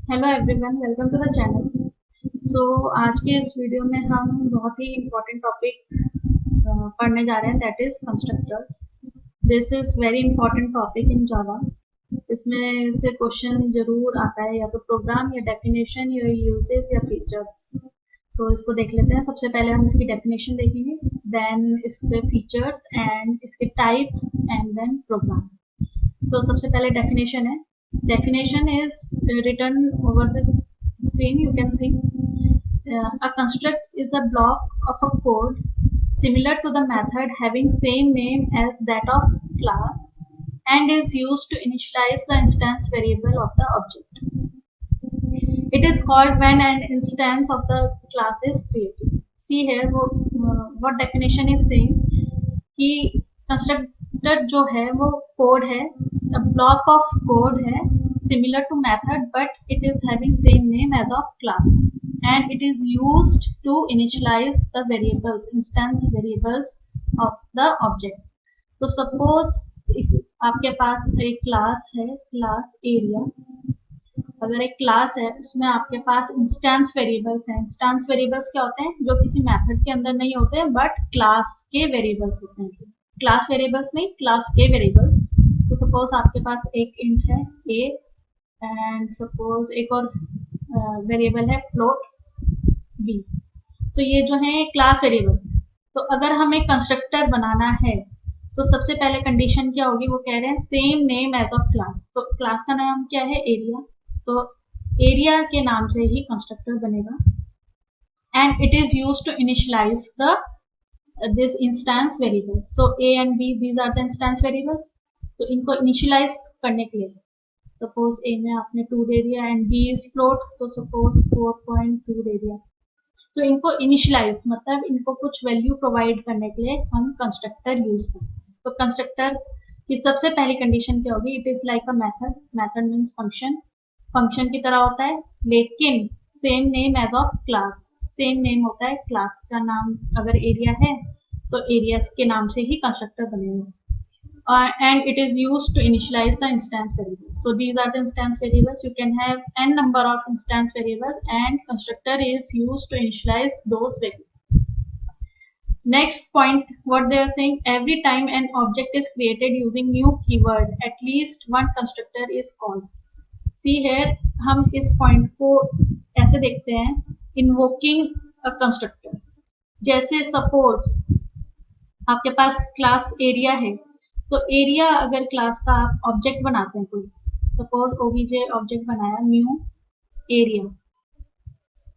Hello everyone, welcome to the channel. So आज के इस वीडियो में हम बहुत ही इम्पोर्टेंट टॉपिक पढ़ने जा रहे हैं, that is constructors. This is very important topic in Java. इसमें से क्वेश्चन जरूर आता है, या तो प्रोग्राम या डेफिनेशन या यूजेस या फीचर्स। तो इसको देख लेते हैं। सबसे पहले हम इसकी डेफिनेशन देखेंगे, देन इसके फीचर्स एंड इसके टाइप्स एंड देन प्रोग्राम। तो सबसे पहले डेफिनेशन है। Definition is written over the screen. You can see a construct is a block of a code similar to the method having same name as that of class and is used to initialize the instance variable of the object. It is called when an instance of the class is created. See here what definition is saying कि constructor जो है वो code है, block of code है similar to method but it is having same name as of class and it is used to initialize the variables, instance variables of the object. तो suppose आपके पास एक class है, class area. अगर एक class है उसमें आपके पास इंस्टेंस वेरिएबल्स हैं। इंस्टेंस वेरिएबल्स क्या होते हैं? जो किसी मेथड के अंदर नहीं होते हैं बट क्लास के वेरिएबल्स होते हैं। क्लास वेरिएबल्स नहीं, क्लास के वेरिएबल्स। तो सपोज आपके पास एक इंट है ए एंड सपोज एक और वेरिएबल है फ्लोट बी। तो ये जो है क्लास वेरिएबल्स हैं। तो अगर हमें कंस्ट्रक्टर बनाना है तो सबसे पहले कंडीशन क्या होगी? वो कह रहे हैं same name as of class. तो क्लास का नाम क्या है? एरिया। तो एरिया के नाम से ही कंस्ट्रक्टर बनेगा and it is use to initialise the this instance variables. So a and b, these are the instance variables. तो इनको इनिशियलाइज करने के लिए सपोज ए में आपने 2 दे दिया एंड बी इज फ्लोट, तो सपोज 4.2 दे दिया। तो इनको इनिशियलाइज मतलब इनको कुछ वैल्यू प्रोवाइड करने के लिए हम कंस्ट्रक्टर यूज करते हैं। तो कंस्ट्रक्टर की सबसे पहली कंडीशन क्या होगी? It is like a method. Method means function, function की तरह होता है लेकिन same name as of class. Same name होता है क्लास का नाम। अगर एरिया है तो एरिया के नाम से ही कंस्ट्रक्टर बनेगा। And it is used to initialize the instance variables. So these are the instance variables. You can have n number of instance variables and constructor is used to initialize those variables. Next point, what they are saying, every time an object is created using new keyword, at least one constructor is called. See here, हम इस point को ऐसे देखते हैं, invoking अ constructor. जैसे suppose आपके पास class area है, तो एरिया अगर क्लास का आप ऑब्जेक्ट बनाते हैं, कोई सपोज ओबीजे ऑब्जेक्ट बनाया न्यू एरिया,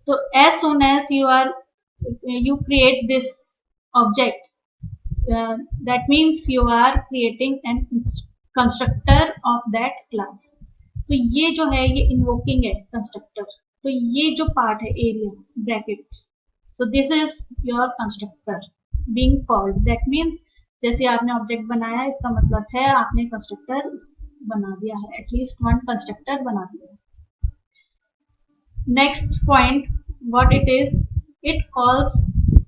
तो as soon as you create this object, that means you are creating an constructor of that class. तो ये जो है ये इन्वोकिंग है कंस्ट्रक्टर। तो ये जो पार्ट है area bracket, so this is your constructor being called. That means जैसे आपने ऑब्जेक्ट बनाया, इसका मतलब है आपने कंस्ट्रक्टर बना दिया है, एटलीस्ट वन कंस्ट्रक्टर बना दिया है। Next point, what it is, it calls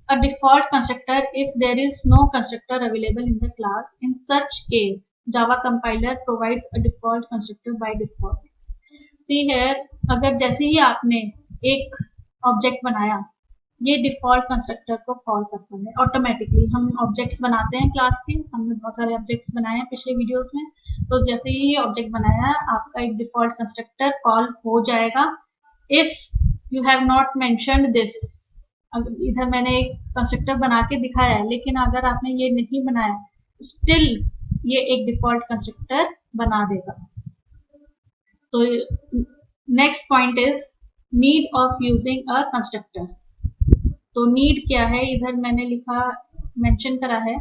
a default constructor if there is no constructor available in the class. In such case, Java compiler provides a default constructor by default. See here, अगर जैसे ही आपने एक object बनाया, ये default constructor को call करता है automatically. हम ऑब्जेक्ट्स बनाते हैं क्लास के, हमने बहुत सारे ऑब्जेक्ट्स बनाए हैं पिछले वीडियोस में। तो जैसे ही ऑब्जेक्ट बनाया, आपका एक डिफॉल्ट कंस्ट्रक्टर कॉल हो जाएगा। If you have not mentioned this, इधर मैंने एक कंस्ट्रक्टर बना के दिखाया है लेकिन अगर आपने ये नहीं बनाया, स्टिल ये एक डिफॉल्ट कंस्ट्रक्टर बना देगा। तो next point is need of using a constructor. तो नीड क्या है? इधर मैंने लिखा, मेंशन करा है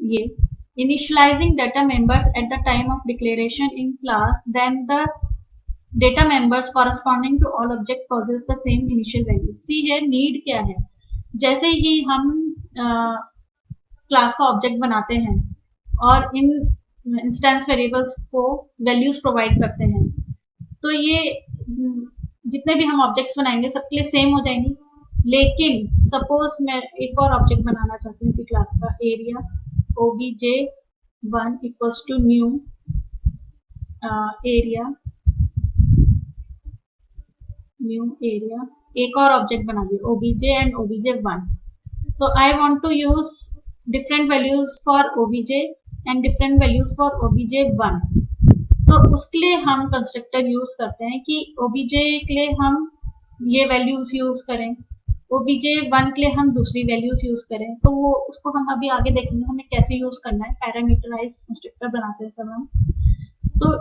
ये, initialising data members at the time of declaration in class, then the data members corresponding to all object possess the same initial value. See here, need क्या है? जैसे ही हम क्लास का ऑब्जेक्ट बनाते हैं और इन इंस्टेंस वेरिएबल्स को वैल्यूज प्रोवाइड करते हैं, तो ये जितने भी हम ऑब्जेक्ट्स बनाएंगे सबके लिए सेम हो जाएंगी। लेकिन सपोज मैं एक और ऑब्जेक्ट बनाना चाहती हूँ इसी क्लास का, area obj1 equals to new area new area, एक और ऑब्जेक्ट बना दिया obj एंड obj1. तो I want to use different values for obj and different values for obj1. तो उसके लिए हम कंस्ट्रक्टर यूज करते हैं कि obj के लिए हम ये वैल्यूज यूज करें, obj1 के लिए हम दूसरी वैल्यूज यूज करें. तो वो उसको हम अभी आगे देखेंगे हमें कैसे यूज करना है. पैरामीटराइज्ड कंस्ट्रक्टर बनाते हैं तब हम. तो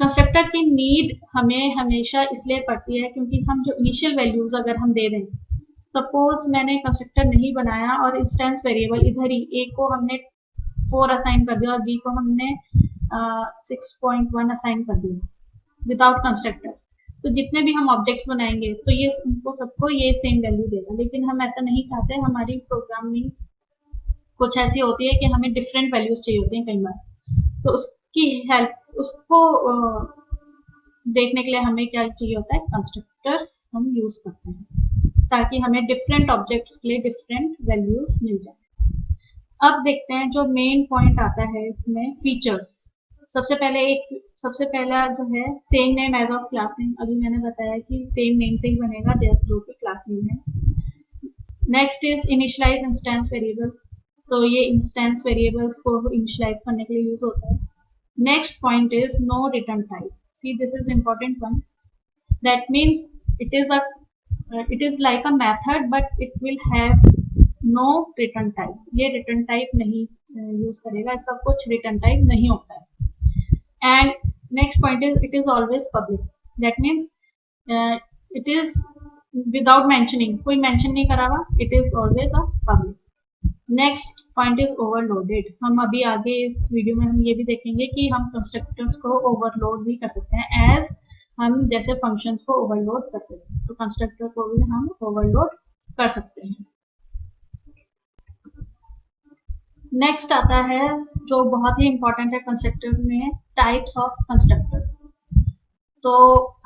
कंस्ट्रक्टर की नीड हमें हमेशा इसलिए पड़ती है क्योंकि हम जो इनिशियल वैल्यूज अगर हम दे दें, सपोज मैंने कंस्ट्रक्टर नहीं बनाया और इंस्टेंस वेरिएबल इधर ही a को हमने 4 असाइन कर दिया और b को हमने 6.1 असाइन कर दिया विदाउट कंस्ट्रक्टर. तो जितने भी हम ऑब्जेक्ट्स बनाएंगे तो ये उनको सबको ये सेम वैल्यू देगा. लेकिन हम ऐसा नहीं चाहते. हमारी प्रोग्रामिंग कुछ ऐसी होती है कि हमें डिफरेंट वैल्यूज चाहिए होती हैं कई बार. तो उसकी हेल्प उसको देखने के लिए हमें क्या चाहिए होता है, कंस्ट्रक्टर्स हम यूज करते हैं ताकि हमें डिफरेंट ऑब्जेक्ट्स के लिए डिफरेंट वैल्यूज मिल जाए. अब देखते हैं जो मेन पॉइंट आता है इसमें, फीचर्स. सबसे पहला जो है same name as of class name. अभी मैंने बताया कि सेम नेम से ही बनेगा जो कि क्लास नेम है. Next is initialise instance variables. तो ये इंस्टेंस वेरिएबल्स को इनिशियलाइज करने के लिए यूज होता है. Next point is no return type. See this is important one. That means it is like a method but it will have no return type. ये return type नहीं use करेगा, इसका कुछ रिटर्न टाइप नहीं होता है. And next point is it is always public. That means it is without mentioning, कोई mention नहीं करा हुआ, it is always a public. Next point is overloaded. हम अभी आगे इस वीडियो में हम ये भी देखेंगे कि हम कंस्ट्रक्टर्स को ओवरलोड भी कर सकते हैं एज हम जैसे फंक्शंस को ओवरलोड करते हैं. तो कंस्ट्रक्टर को भी हम ओवरलोड कर सकते हैं. नेक्स्ट आता है जो बहुत ही इंपॉर्टेंट है कंस्ट्रक्टर में, टाइप्स ऑफ कंस्ट्रक्टर्स. तो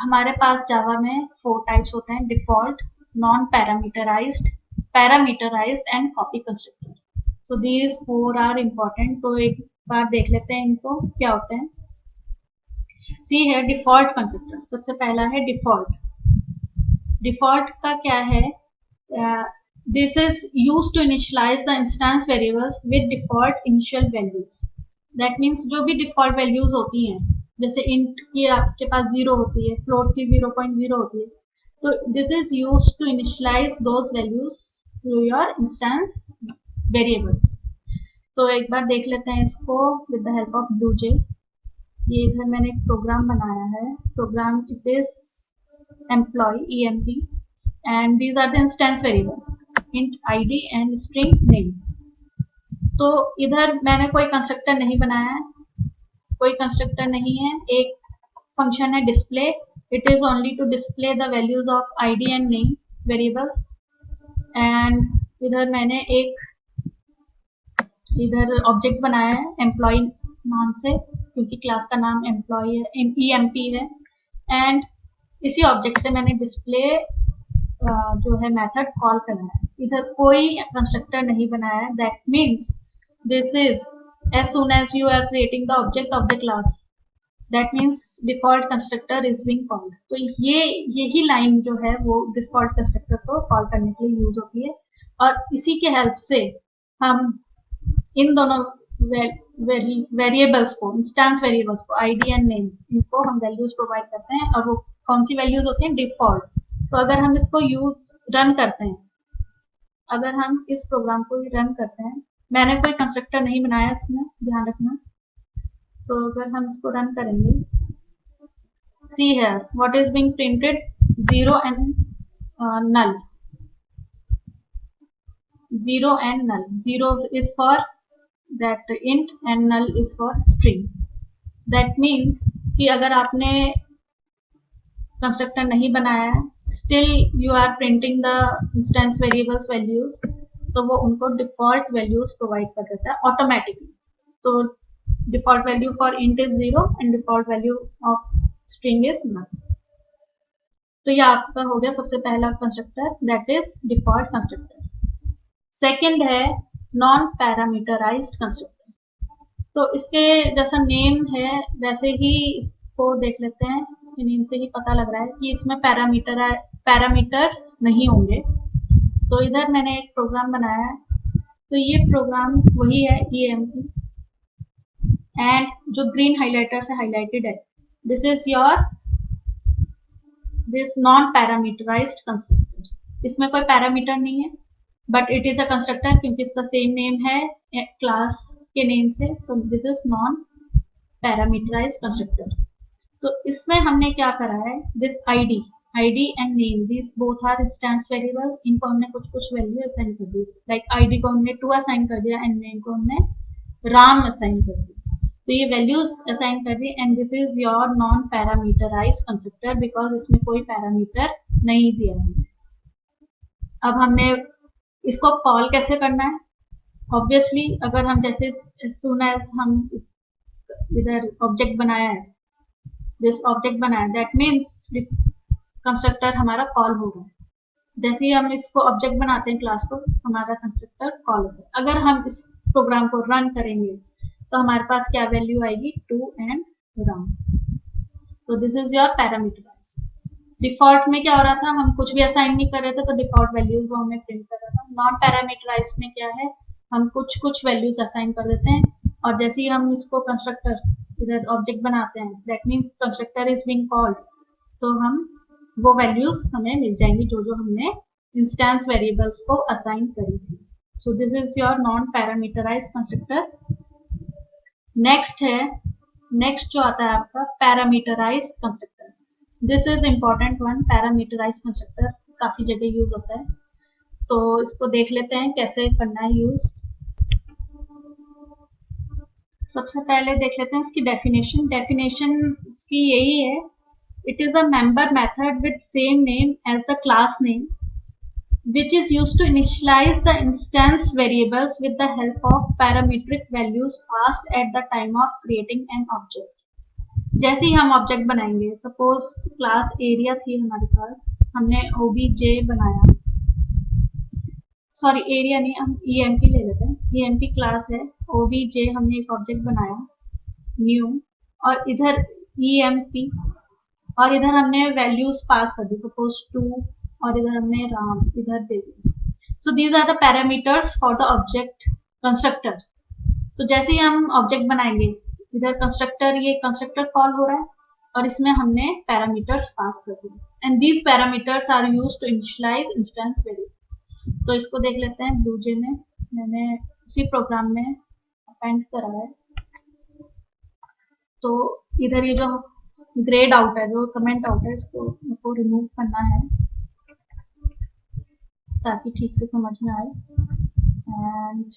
हमारे पास जावा में 4 टाइप्स होते हैं, default, non parameterised, parameterised and copy constructor. So these 4 are important. तो एक बार देख लेते हैं इनको क्या होते हैं. सी है डिफॉल्ट कंस्ट्रक्टर. सबसे पहला है डिफॉल्ट. डिफॉल्ट का क्या है, this is used to initialise the instance variables with default initial values. That means जो भी डिफॉल्ट वैल्यूज होती हैं, जैसे इंट की आपके पास 0 होती है, फ्लोट की 0.0 होती है, तो this is used to initialise those values to your instance variables. तो एक बार देख लेते हैं इसको with the help of BlueJ. ये इधर मैंने एक प्रोग्राम बनाया है. Program it is employee EMP and these are the instance variables int id and string name. तो इधर मैंने कोई कंस्ट्रक्टर नहीं बनाया है, कोई कंस्ट्रक्टर नहीं है. एक फंक्शन है display. It is only to display the values of id and name variables. And इधर मैंने एक इधर ऑब्जेक्ट बनाया है एम्प्लॉय नाम से, क्योंकि क्लास का नाम एम्प्लॉय है, EMP है. एंड इसी ऑब्जेक्ट से मैंने डिस्प्ले जो है मेथड कॉल करना है. इधर कोई कंस्ट्रक्टर नहीं बनाया है. That means this is as soon as you are creating the object of the class, that means default constructor is being called. तो यही लाइन जो है वो डिफॉल्ट कंस्ट्रक्टर को कॉल करने के लिए यूज होती है. और इसी के हेल्प से हम इन दोनों वेरिएबल्स को, इंस्टेंस वेरिएबल्स को, id एंड नेम, इनको हम वैल्यूज प्रोवाइड करते हैं. और वो कौन सी वैल्यूज होती हैं, डिफॉल्ट. तो अगर हम इसको रन करते हैं, अगर हम इस प्रोग्राम को रन करते हैं, मैंने कोई कंस्ट्रक्टर नहीं बनाया इसमें, ध्यान रखना. तो अगर हम इसको रन करेंगे, see here what is being printed, 0 and null. 0 and null. 0 is for that int and null is for string. That means कि अगर आपने कंस्ट्रक्टर नहीं बनाया है, still you are printing the instance variables values, तो वो उनको डिफॉल्ट वैल्यूज प्रोवाइड कर देता है ऑटोमेटिकली. तो default value for int is 0 and default value of string is null. तो ये आपका हो गया सबसे पहला constructor, that is default constructor. Second है नॉन पैरामीटराइज्ड कंस्ट्रक्टर. तो इसके जैसा नेम है वैसे ही इसको देख लेते हैं. इसके नेम से ही पता लग रहा है कि इसमें पैरामीटर नहीं होंगे। तो इधर मैंने एक प्रोग्राम बनाया है, तो ये प्रोग्राम वही है EMP, एंड जो ग्रीन हाइलाइटर से हाईलाइटेड है, this is your this non parameterised constructor. इसमें कोई पैरामीटर नहीं है, but it is a constructor क्योंकि इसका सेम नेम है क्लास के नेम से, तो this is non parameterised constructor. तो इसमें हमने क्या करा है, this ID and name, this both are instance variables, इनको हमने कुछ कुछ वैल्यू असाइन कर दी। लाइक ID को हमने 2 असाइन कर दिया एंड नेम को हमने राम असाइन कर दिया। तो ये वैल्यूज असाइन कर दी, and this is your non parameterised constructor because इसमें कोई पैरामीटर नहीं दिया है। अब हमने इसको कॉल कैसे करना है, ऑब्वियसली अगर हम जैसे सुन एज हम इधर ऑब्जेक्ट बनाया है, दिस ऑब्जेक्ट बनाया, दैट मीन्स कंस्ट्रक्टर हमारा कॉल होगा। जैसे ही हम इसको ऑब्जेक्ट बनाते हैं क्लास को, हमारा कंस्ट्रक्टर कॉल होगा। अगर हम इस प्रोग्राम को रन करेंगे तो हमारे पास क्या वैल्यू आएगी, 2 एंड राम। तो this is your parameterised. Default में क्या हो रहा था, हम कुछ भी असाइन नहीं कर रहे थे तो डिफॉल्ट वैल्यूज को हमें प्रिंट कर रहा था। नॉन पैरामीटराइज्ड में क्या है, हम कुछ कुछ वैल्यूज असाइन कर देते हैं, और जैसे ही हम इसको कंस्ट्रक्टर इधर ऑब्जेक्ट बनाते हैं, that means constructor is being called, तो हम वो वैल्यूज हमें मिल जाएंगी जो जो हमने इंस्टेंस वेरिएबल्स को असाइन करी थी। So this is your non parameterised constructor. Next जो आता है आपका parameterised constructor. This is important one. Parameterised constructor काफी जगह यूज होता है, तो इसको देख लेते हैं कैसे करना है यूज। सबसे पहले देख लेते हैं इसकी डेफिनेशन। डेफिनेशन इसकी यही है, it is a member method with same name as the class name which is used to initialize the instance variables with the help of parametric values passed at the time of creating an object. जैसे ही हम object बनाएंगे, suppose class area थी हमारे पास, हमने OBJ बनाया, sorry area नहीं, हम EMP ले लेते हैं, EMP क्लास है, OBJ हमने एक ऑब्जेक्ट बनाया न्यू, और इधर EMP, और इधर हमने वैल्यूज पास कर दी, सपोज 2, और इधर हमने राम इधर दे दिया। So these are the parameters for the object constructor. तो जैसे ही हम ऑब्जेक्ट बनाएंगे, इधर कंस्ट्रक्टर, ये कंस्ट्रक्टर कॉल हो रहा है, और इसमें हमने पैरामीटर्स पास कर दिए, and these parameters are used to initialise instance variable. तो इसको देख लेते हैं ब्लूजे में, मैंने उसी प्रोग्राम में अपेंड करा है। तो इधर ये जो ग्रेड आउट है, जो कमेंट आउट है, इसको रिमूव करना है ताकि ठीक से समझ में आए। एंड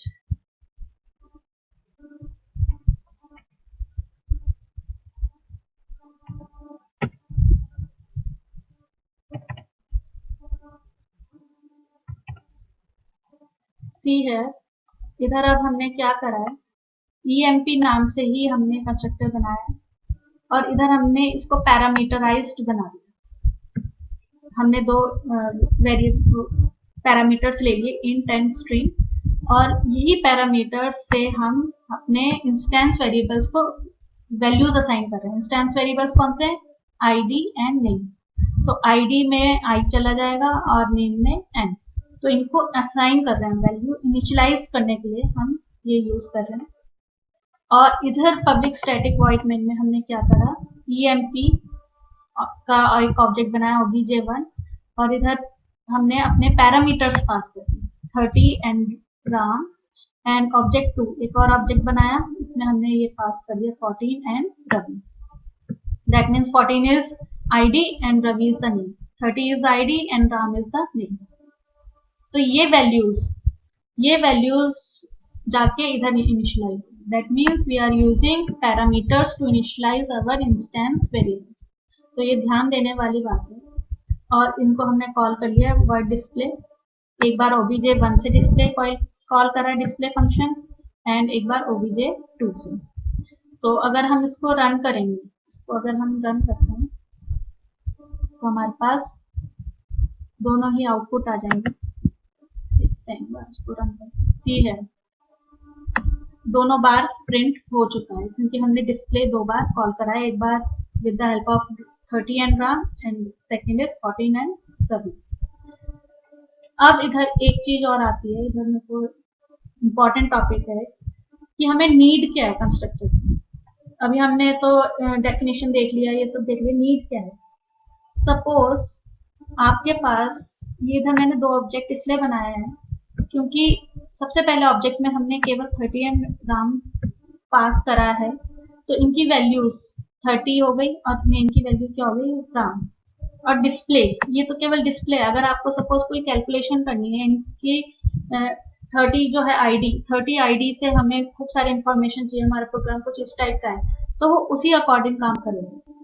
सी है, इधर अब हमने क्या करा है, EMP नाम से ही हमने कंस्ट्रक्टर बनाया है, और इधर हमने इसको पैरामीटराइज्ड बना दिया। हमने दो पैरामीटर्स ले लिए, इंट एंड स्ट्रिंग, और यही पैरामीटर्स से हम अपने इंस्टेंस वेरिएबल्स को वैल्यूज असाइन कर रहे हैं। इंस्टेंस वेरिएबल्स कौन से, ID एंड नेम। तो ID में I चला जाएगा और नेम में N। तो इनको असाइन कर रहे हैं वैल्यू, इनिशियलाइज करने के लिए हम ये यूज कर रहे हैं। और इधर पब्लिक स्टैटिक वॉइड मेन में हमने क्या करा, EMP का एक ऑब्जेक्ट बनाया OBJ1, और इधर हमने अपने पैरामीटर्स पास कर दिए, 30 एंड राम, एंड ऑब्जेक्ट 2 एक और ऑब्जेक्ट बनाया, इसमें हमने ये पास कर दिया 14 and Ravi. That means 14 is ID and Ravi is the name, 30 is ID and Ram is the name. तो ये वैल्यूज जाके इधर initialise, that means we are using parameters to initialise our instance variables. तो ये ध्यान देने वाली बात है। और इनको हमने कॉल कर लिया वर्ड डिस्प्ले, एक बार OBJ1 से डिस्प्ले कॉल करा डिस्प्ले फंक्शन, एंड एक बार OBJ2 से। तो अगर हम इसको रन करेंगे, इसको अगर हम रन करते हैं तो हमारे पास दोनों ही आउटपुट आ जाएंगे। देखते हैं एक बार इसको रन करते, सी है, दोनों बार प्रिंट हो चुका है क्योंकि हमने डिस्प्ले 2 बार कॉल करा है, एक बार with the help of 30 and Ram, and second is 14 and तभी। अब इधर एक चीज और आती है, इधर मेरे को इम्पोर्टेंट टॉपिक है कि हमें नीड क्या है कंस्ट्रक्टर की। अभी हमने तो डेफिनेशन देख लिया, ये सब देख लिया, नीड क्या है। सपोज आपके पास ये इधर मैंने दो ऑब्जेक्ट इसलिए बनाए हैं क्योंकि सबसे पहले ऑब्जेक्ट में हमने केवल 30 एंड राम पास करा है, तो इनकी वैल्यूज 30 हो गई और मेन की वैल्यू क्या हो गई, राम। और डिस्प्ले, ये तो केवल डिस्प्ले। अगर आपको सपोज कोई कैलकुलेशन करनी है इनकी 30 जो है आईडी, 30 आईडी से हमें खूब सारी इंफॉर्मेशन चाहिए, हमारा प्रोग्राम कुछ इस टाइप का है, तो वो उसी अकॉर्डिंग काम करेगा।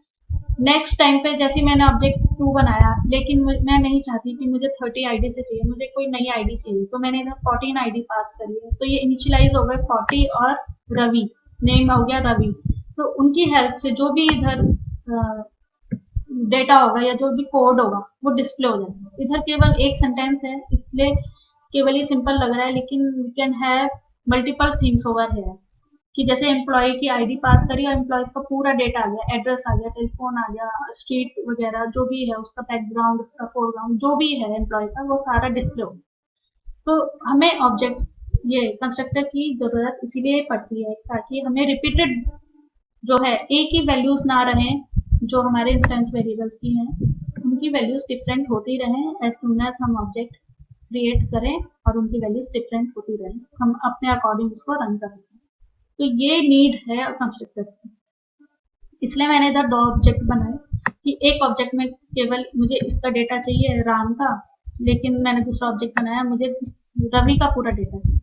नेक्स्ट टाइम पे जैसे मैंने ऑब्जेक्ट 2 बनाया, लेकिन मैं नहीं चाहती कि मुझे 30 आईडी से चाहिए, मुझे कोई नई आईडी चाहिए, तो मैंने इधर 14 आईडी पास करी है, तो ये इनिशियलाइज हो गए 40 और रवि, नेम हो गया रवि। तो उनकी हेल्प से जो भी इधर डेटा होगा या जो भी कोड होगा वो डिस्प्ले हो जाएगा। इधर केवल एक सेंटेंस है इसलिए केवल ये सिंपल लग रहा है, लेकिन we can have multiple things over here कि जैसे एम्प्लॉय की आईडी पास करी और एम्प्लॉयज का पूरा डेटा आ गया, एड्रेस आ गया, टेलीफोन आ गया, स्ट्रीट वगैरह जो भी है, उसका बैकग्राउंड, उसका फोरग्राउंड जो भी है एम्प्लॉय का, वो सारा डिस्प्ले हो। तो हमें ऑब्जेक्ट ये कंस्ट्रक्टर की जरूरत इसीलिए पड़ती है ताकि हमें रिपीटेड जो है एक ही वैल्यूज ना रहें, जो हमारे इंस्टेंस वेरिएबल्स की हैं उनकी वैल्यूज डिफरेंट होती रहें एज सुन एज हम ऑब्जेक्ट क्रिएट करें और उनकी वैल्यूज डिफरेंट होती रहें, हम अपने अकॉर्डिंग उसको रन करें। तो ये नीड है कंस्ट्रक्टर की। इसलिए मैंने इधर दो ऑब्जेक्ट बनाए कि एक ऑब्जेक्ट में केवल मुझे इसका डेटा चाहिए राम का, लेकिन मैंने दूसरा ऑब्जेक्ट बनाया मुझे रवि का पूरा डेटा चाहिए।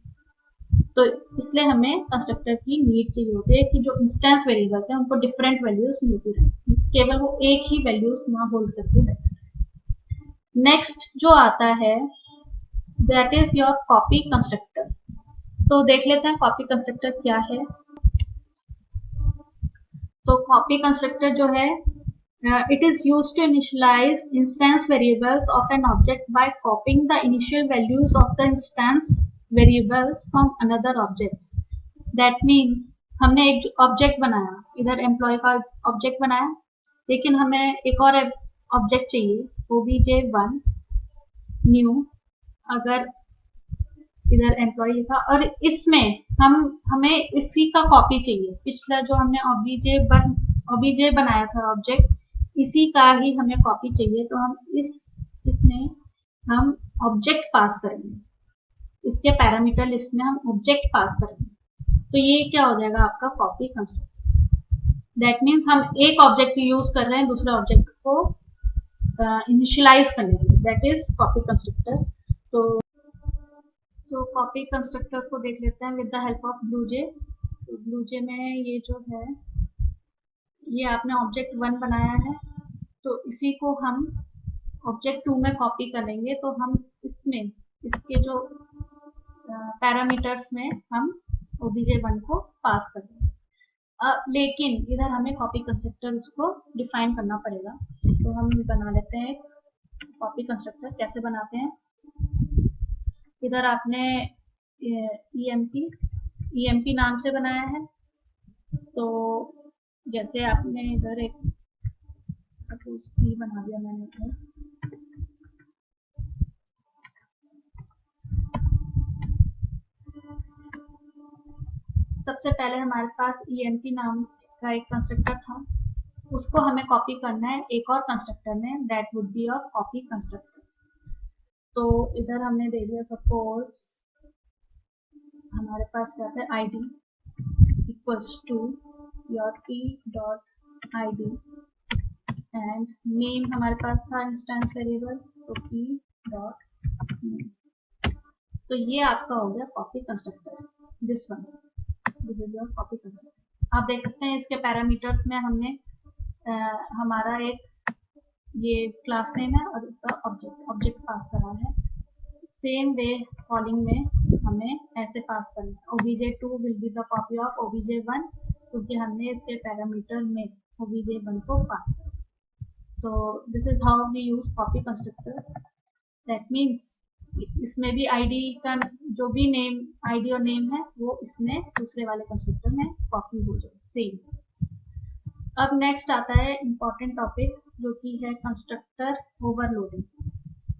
तो इसलिए हमें कंस्ट्रक्टर की नीड चाहिए होती है कि जो इंस्टेंस वेरिएबल्स हैं उनको डिफरेंट वैल्यूज मिलती रहे, केवल वो एक ही वैल्यूज ना होल्ड करके बैठे। नेक्स्ट जो आता है that is your copy constructor. तो देख लेते हैं कॉपी कंस्ट्रक्टर क्या है। तो कॉपी कंस्ट्रक्टर जो है, it is used to initialize instance variables of an object by copying the initial values of the instance variables from another object. That means हमने एक ऑब्जेक्ट बनाया, इधर एम्प्लॉय का ऑब्जेक्ट बनाया, लेकिन हमें एक और ऑब्जेक्ट चाहिए obj1 न्यू। अगर इधर एम्प्लॉय लिखा और इसमें हमें इसी का कॉपी चाहिए, पिछला जो हमने obj बनाया था ऑब्जेक्ट, इसी का ही हमें कॉपी चाहिए। तो हम इसमें हम ऑब्जेक्ट पास करेंगे, इसके पैरामीटर लिस्ट में हम ऑब्जेक्ट पास करेंगे, तो ये क्या हो जाएगा आपका कॉपी कंस्ट्रक्टर। दैट मीन्स हम एक ऑब्जेक्ट यूज कर रहे हैं दूसरे ऑब्जेक्ट को इनिशियलाइज करने के लिए, दैट इज कॉपी कंस्ट्रक्टर। तो कॉपी कंस्ट्रक्टर को देख लेते हैं with the help of BlueJ. तो ब्लूजे में ये जो है, ये आपने ऑब्जेक्ट 1 बनाया है, तो इसी को हम ऑब्जेक्ट 2 में कॉपी करेंगे। तो हम इसमें इसके जो पैरामीटर्स में हम obj1 को पास करेंगे। लेकिन इधर हमें कॉपी कंस्ट्रक्टर उसको डिफाइन करना पड़ेगा। तो हम बना लेते हैं कॉपी कंस्ट्रक्टर। कैसे बनाते हैं, इधर आपने emp नाम से बनाया है, तो जैसे आपने इधर एक सपोज की बना दिया मैंने इधर, सबसे पहले हमारे पास emp नाम का एक कंस्ट्रक्टर था, उसको हमें कॉपी करना है एक और कंस्ट्रक्टर में, that would be your copy constructor. तो इधर हमने दे दिया सपोज हमारे पास क्या था, id equals to your p dot id and name हमारे पास था instance variable, so p dot name. तो ये आपका हो गया copy constructor, this one, this is your copy constructor. आप देख सकते हैं इसके पैरामीटर्स में हमने हमारा एक ये क्लास नेम है और इसका ऑब्जेक्ट पास करा है। सेम वे कॉलिंग में हमें ऐसे पास करना है, obj2 will be the copy of obj1, क्योंकि हमने इसके पैरामीटर में obj1 को पास करा। तो this is how we use copy constructors. That means इसमें भी आईडी का जो भी नेम, आईडी और नेम है, वो इसमें दूसरे वाले कंस्ट्रक्टर में कॉपी हो जाए सेम। अब नेक्स्ट आता है इम्पोर्टेंट टॉपिक जो कि है कंस्ट्रक्टर ओवरलोडिंग।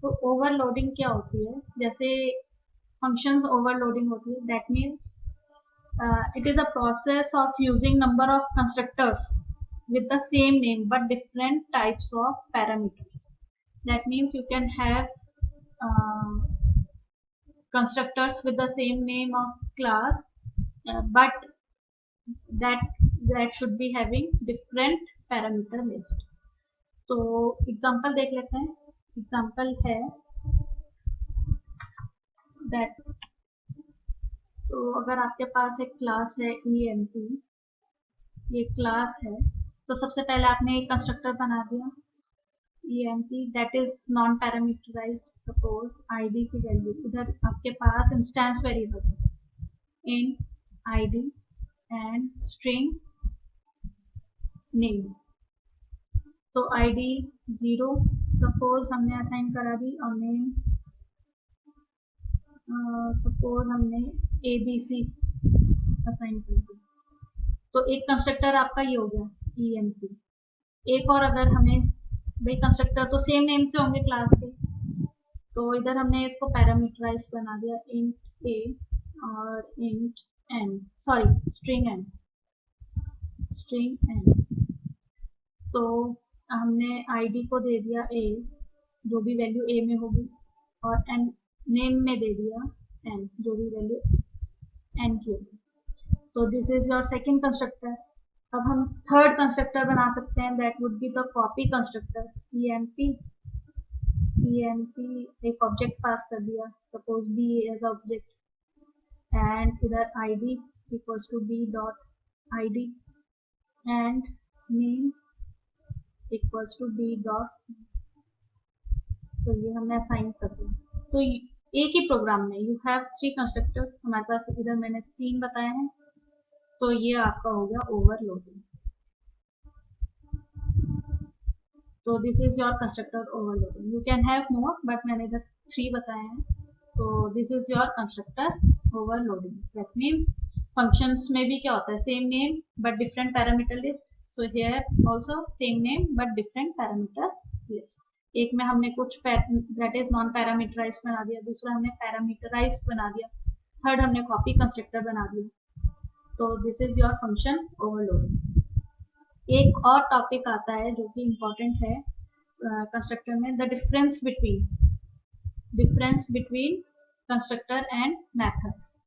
तो ओवरलोडिंग क्या होती है, जैसे फंक्शंस ओवरलोडिंग होती है, that means it is a process of using number of constructors with the same name but different types of parameters. That means you can have uh, constructors with the same name of class, but that should be having different parameter list. तो example देख लेते हैं. Example है that, तो अगर आपके पास एक class है EMP, ये क्लास है, तो सबसे पहले आपने एक कंस्ट्रक्टर बना दिया EMP that is non parameterized. Suppose ID की वैल्यू, इधर आपके पास इंस्टेंस वेरिएबल है int ID and string name. तो ID 0 सपोज हमने असाइन करा दी और नेम सपोज हमने ABC असाइन कर दी. तो एक कंस्ट्रक्टर आपका ये हो गया EMP. एक और अगर हमें, भाई कंस्ट्रक्टर तो सेम नेम से होंगे क्लास के, तो इधर हमने इसको पैरामीटराइज बना दिया int A और int N, sorry string N. तो हमने ID को दे दिया A, जो भी वैल्यू A में होगी, और N नेम में दे दिया N, जो भी वैल्यू N की होगी. तो this is your second constructor. अब हम थर्ड कंस्ट्रक्टर बना सकते हैं, that would be the copy constructor. EMP एक ऑब्जेक्ट पास कर दिया, suppose B as object, and इधर ID equals to B dot ID and name equals to B dot. तो ये हमने असाइन कर दिया. तो एक ही प्रोग्राम में यू हैव 3 कंस्ट्रक्टर्स. हमारे पास इधर मैंने 3 बताए हैं, तो ये आपका हो गया ओवरलोडिंग. तो this is your constructor overloading. You can have more, but मैंने इधर 3 बताए हैं. तो this is your constructor overloading. That means functions में भी क्या होता है, same name but different parameter list. So here also same name but different parameter list. एक में हमने कुछ दैट इज नॉन पैरामीटराइज बना दिया, दूसरा हमने पैरामीटराइज बना दिया, थर्ड हमने कॉपी कंस्ट्रक्टर बना दिया. तो this is your function overloading. एक और टॉपिक आता है जो कि इम्पोर्टेंट है कंस्ट्रक्टर में, the difference between constructor and methods.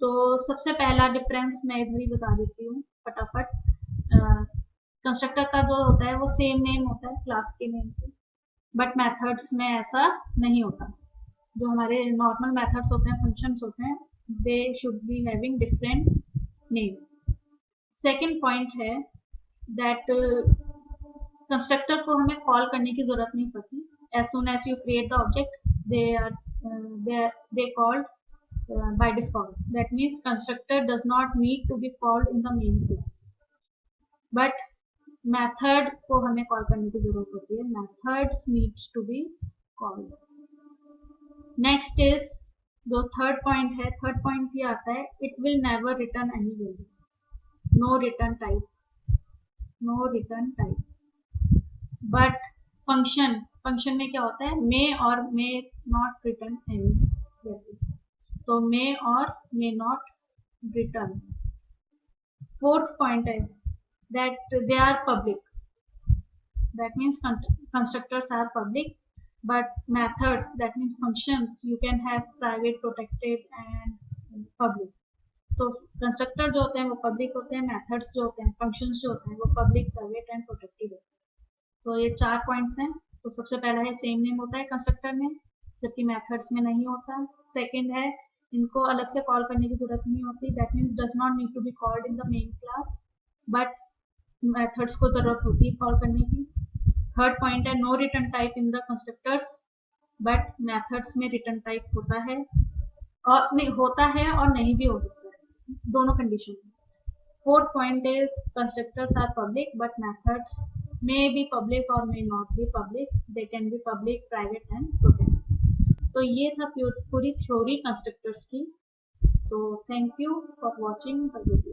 तो सबसे पहला डिफरेंस मैं इधर ही बता देती हूँ फटाफट. कंस्ट्रक्टर का जो होता है वो सेम नेम होता है क्लास के नेम से, बट मेथड्स में ऐसा नहीं होता. जो हमारे नॉर्मल मेथड्स होते हैं, फंक्शंस होते हैं, they should be having different name. Second point है दैट कंस्ट्रक्टर को हमें कॉल करने की जरूरत नहीं पड़ती. As soon as you create the object, they called by default. That means constructor does not need to be called in the main class, but method को हमें कॉल करने की जरूरत होती है. methods needs to be called. next is जो third point है, third point ये आता है, it will never return any value. no return type. but function में क्या होता है, may or may not return any value. तो may और may not return. Fourth point है that they are public. that means constructors are public, but methods, that means functions, you can have private, protected and public. तो constructor जो होते हैं वो public होते हैं, मेथड्स जो होते हैं, फंक्शंस जो होते हैं वो पब्लिक, प्राइवेट एंड प्रोटेक्टेड होते हैं. तो ये 4 पॉइंट्स हैं. तो सबसे पहला है सेम नेम होता है कंस्ट्रक्टर में, जबकि मेथड्स में नहीं होता. सेकंड है इनको अलग से कॉल करने की जरूरत नहीं होती. That means does not need to be called in the main class, but methods को जरूरत होती है कॉल करने की. थर्ड पॉइंट है no return type in the constructors, but methods में रिटर्न टाइप होता है और नहीं भी हो सकता है, दोनों condition. Fourth point is constructors are public, but methods may be public or may not be public. They can be public, private and protected. तो ये था पूरी थ्योरी कंस्ट्रक्टर्स की. So thank you for watching the video.